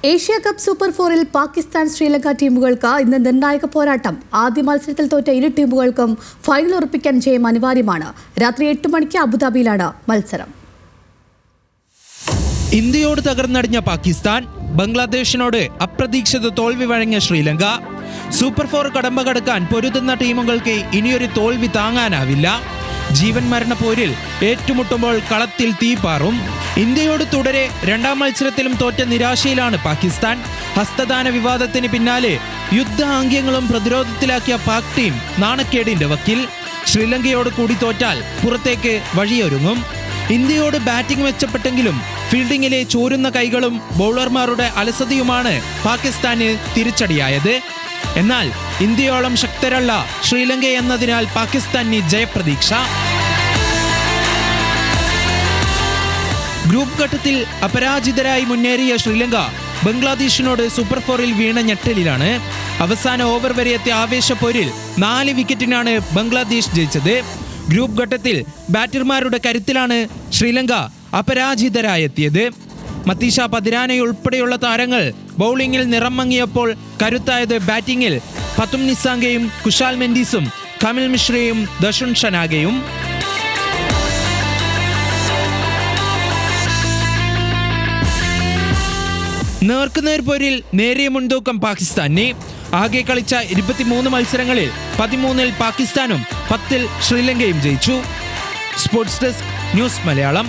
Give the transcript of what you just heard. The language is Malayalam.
ഏഷ്യ കപ്പ് സൂപ്പർ 4-ൽ പാകിസ്ഥാൻ ശ്രീലങ്ക ടീമുകൾക്ക് ഇന്ന് നിർണായക പോരാട്ടം. ആദ്യ മത്സരത്തിൽ തോറ്റ ഇരു ടീമുകൾക്കും ഫൈനൽ ഉറപ്പിക്കാൻ ജയം അനിവാര്യമാണ്. രാത്രി 8 മണിക്ക് അബുദാബിയിലാണ് മത്സരം. ഇന്ത്യയോട് തകർന്നടിഞ്ഞ പാകിസ്ഥാൻ, ബംഗ്ലാദേശിനോട് അപ്രതീക്ഷിത തോൽവി വഴങ്ങിയ ശ്രീലങ്ക. സൂപ്പർ 4 കടമ്പ കടക്കാൻ പൊരുതുന്ന ടീമുകൾക്ക് ഇനിയൊരു തോൽവി താങ്ങാനാവില്ല. ജീവൻ മരണ പോരിൽ ഏറ്റുമുട്ടുമ്പോൾ കളത്തിൽ തീപാറും. ഇന്ത്യയോട് തുടരെ രണ്ടാം മത്സരത്തിലും തോറ്റ നിരാശയിലാണ് പാകിസ്ഥാൻ. ഹസ്തദാന വിവാദത്തിന് പിന്നാലെ യുദ്ധ ആംഗ്യങ്ങളും പ്രതിരോധത്തിലാക്കിയ പാക് ടീം നാണക്കേടിന്റെ വക്കിൽ. ശ്രീലങ്കയോട് കൂടി തോറ്റാൽ പുറത്തേക്ക് വഴിയൊരുങ്ങും. ഇന്ത്യയോട് ബാറ്റിംഗ് മെച്ചപ്പെട്ടെങ്കിലും ഫീൽഡിങ്ങിലെ ചോരുന്ന കൈകളും ബൗളർമാരുടെ അലസതയുമാണ് പാകിസ്ഥാന് തിരിച്ചടിയായത്. എന്നാൽ ഇന്ത്യയോളം ശക്തരല്ല ശ്രീലങ്ക എന്നതിനാൽ പാകിസ്ഥാന് ജയപ്രതീക്ഷ. ഗ്രൂപ്പ് ഘട്ടത്തിൽ അപരാജിതരായി മുന്നേറിയ ശ്രീലങ്ക ബംഗ്ലാദേശിനോട് സൂപ്പർ 4-ൽ വീണ ഞെട്ടലിലാണ്. അവസാന ഓവർ വരെ എത്തിയ ആവേശപ്പോരിൽ 4 വിക്കറ്റിനാണ് ബംഗ്ലാദേശ് ജയിച്ചത്. ഗ്രൂപ്പ് ഘട്ടത്തിൽ ബാറ്റർമാരുടെ കരുത്തിലാണ് ശ്രീലങ്ക അപരാജിതരായെത്തിയത്. മതീഷ പതിരാനയുൾപ്പെടെയുള്ള താരങ്ങൾ ബൗളിംഗിൽ നിറം മങ്ങിയപ്പോൾ കരുത്തായത് ബാറ്റിംഗിൽ പതും നിസാംഗയും കുശാൽ മെൻഡീസും കമിൽ മിശ്രയും ദശുൻ ഷനാഗയും. നേർക്കുനേർ പോരിൽ നേരിയ മുൻതൂക്കം പാകിസ്ഥാന്. ആകെ കളിച്ച 23 മത്സരങ്ങളിൽ 13-ൽ പാകിസ്ഥാനും 10-ൽ ശ്രീലങ്കയും ജയിച്ചു. Sports desk, news Malayalam.